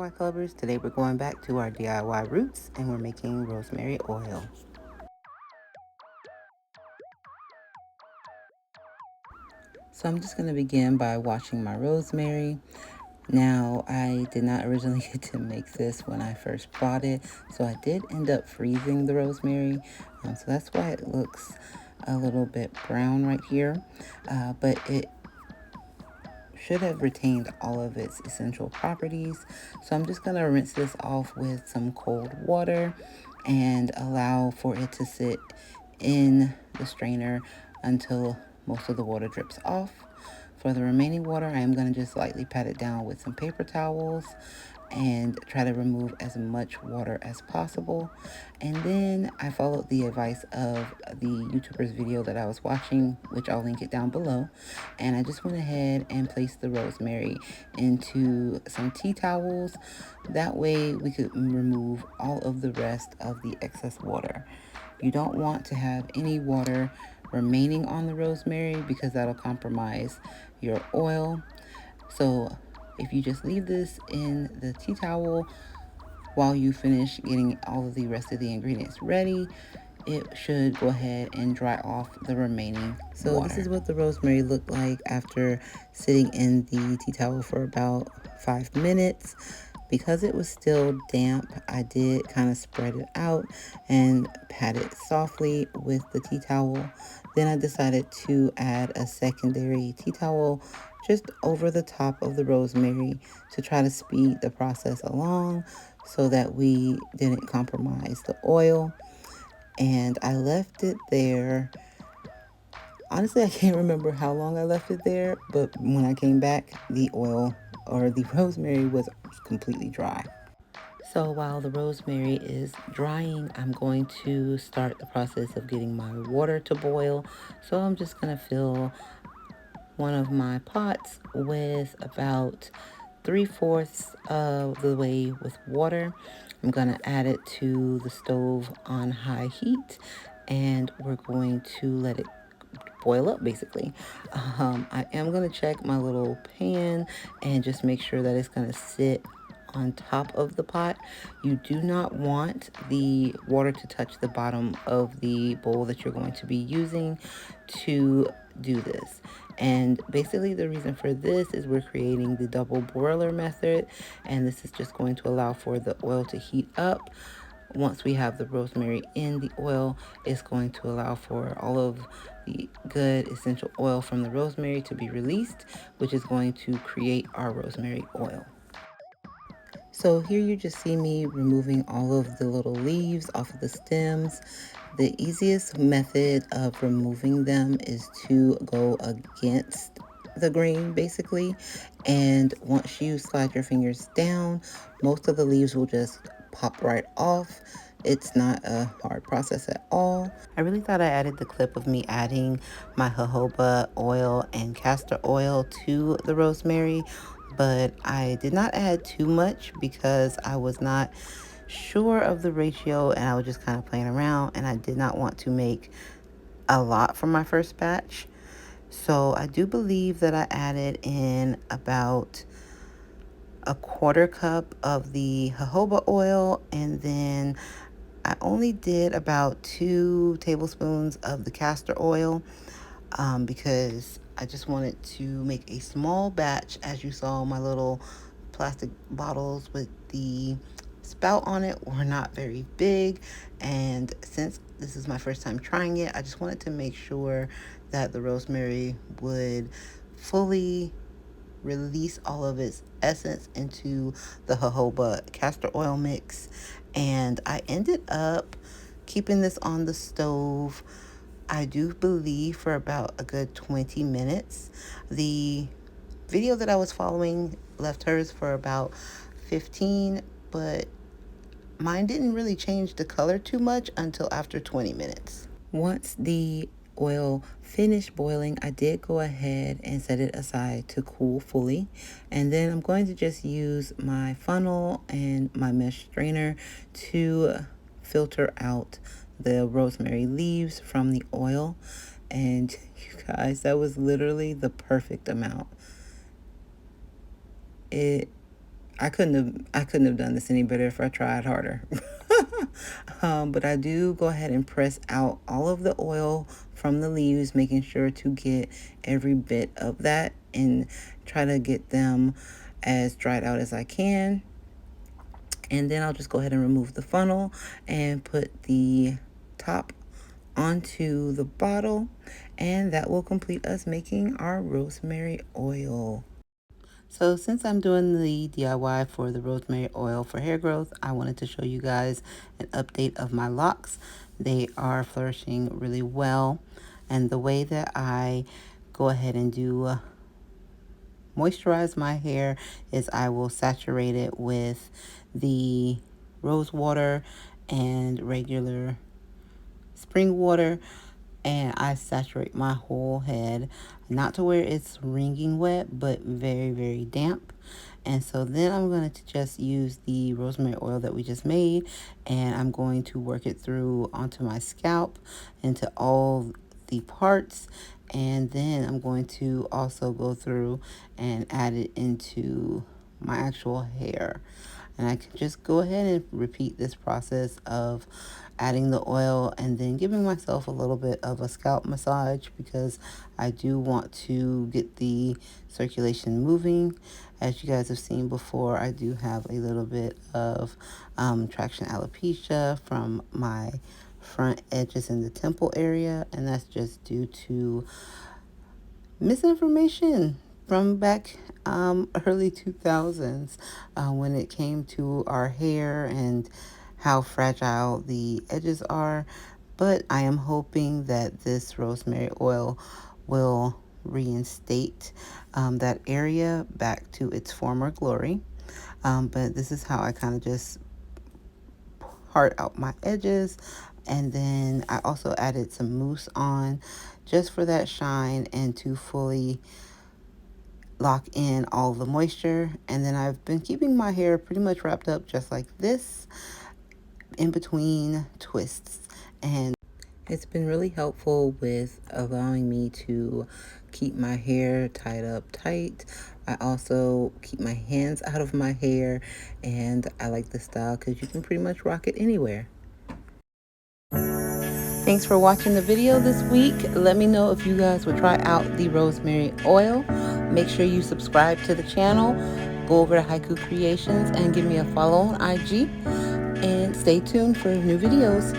DIY Clubbers. Today we're going back to our DIY roots and we're making rosemary oil. So I'm just going to begin by washing my rosemary. Now, I did not originally get to make this when I first bought it, so I did end up freezing the rosemary. So that's why it looks a little bit brown right here, but it should have retained all of its essential properties. So I'm just going to rinse this off with some cold water and allow for it to sit in the strainer until most of the water drips off. For the remaining water, I am going to just lightly pat it down with some paper towels and try to remove as much water as possible. And then I followed the advice of the YouTuber's video that I was watching, which I'll link it down below. And I just went ahead and placed the rosemary into some tea towels. That way we could remove all of the rest of the excess water. You don't want to have any water remaining on the rosemary because that'll compromise your oil. So if you just leave this in the tea towel while you finish getting all of the rest of the ingredients ready, it should go ahead and dry off the remaining water. This is what the rosemary looked like after sitting in the tea towel for about 5 minutes. Because it was still damp, I did kind of spread it out and pat it softly with the tea towel. Then I decided to add a secondary tea towel just over the top of the rosemary to try to speed the process along so that we didn't compromise the oil. And I left it there. Honestly, I can't remember how long I left it there, but when I came back, the oil or the rosemary was completely dry. So while the rosemary is drying, I'm going to start the process of getting my water to boil. So I'm just going to fill one of my pots with about 3/4 of the way with water. I'm going to add it to the stove on high heat and we're going to let it boil up basically. I am going to check my little pan and just make sure that it's going to sit on top of the pot. You do not want the water to touch the bottom of the bowl that you're going to be using to do this. And basically the reason for this is we're creating the double boiler method, and this is just going to allow for the oil to heat up. Once we have the rosemary in the oil, it's going to allow for all of the good essential oil from the rosemary to be released, which is going to create our rosemary oil. So here you just see me removing all of the little leaves off of the stems. The easiest method of removing them is to go against the grain basically, and once you slide your fingers down, most of the leaves will just pop right off. It's not a hard process at all. I really thought I added the clip of me adding my jojoba oil and castor oil to the rosemary, but I did not add too much because I was not sure of the ratio and I was just kind of playing around, and I did not want to make a lot from my first batch. So I do believe that I added in about 1/4 cup of the jojoba oil, and then I only did about 2 tablespoons of the castor oil because I just wanted to make a small batch. As you saw, my little plastic bottles with the spout on it were not very big, and since this is my first time trying it, I just wanted to make sure that the rosemary would fully release all of its essence into the jojoba castor oil mix. And I ended up keeping this on the stove, I do believe, for about a good 20 minutes. The video that I was following left hers for about 15, but mine didn't really change the color too much until after 20 minutes. Once the oil finished boiling, I did go ahead and set it aside to cool fully, and then I'm going to just use my funnel and my mesh strainer to filter out the rosemary leaves from the oil. And you guys, that was literally the perfect amount. I couldn't have done this any better if I tried harder. But I do go ahead and press out all of the oil from the leaves, making sure to get every bit of that and try to get them as dried out as I can. And then I'll just go ahead and remove the funnel and put the top onto the bottle, and that will complete us making our rosemary oil. So since I'm doing the DIY for the rosemary oil for hair growth, I wanted to show you guys an update of my locks. They are flourishing really well, and the way that I go ahead and do moisturize my hair is I will saturate it with the rose water and regular spring water, and I saturate my whole head, not to where it's wringing wet, but very, very damp. And so then I'm going to just use the rosemary oil that we just made, and I'm going to work it through onto my scalp, into all the parts, and then I'm going to also go through and add it into my actual hair. And I can just go ahead and repeat this process of adding the oil and then giving myself a little bit of a scalp massage, because I do want to get the circulation moving. As you guys have seen before, I do have a little bit of traction alopecia from my front edges in the temple area, and that's just due to misinformation from back early 2000s when it came to our hair and how fragile the edges are. But I am hoping that this rosemary oil will reinstate that area back to its former glory. But this is how I kind of just part out my edges. And then I also added some mousse on just for that shine and to fully lock in all the moisture. And then I've been keeping my hair pretty much wrapped up just like this in between twists, and it's been really helpful with allowing me to keep my hair tied up tight. I also keep my hands out of my hair, and I like the style because you can pretty much rock it anywhere. Thanks for watching the video this week. Let me know if you guys would try out the rosemary oil. Make sure you subscribe to the channel. Go over to Haiku Creations and give me a follow on IG. And stay tuned for new videos.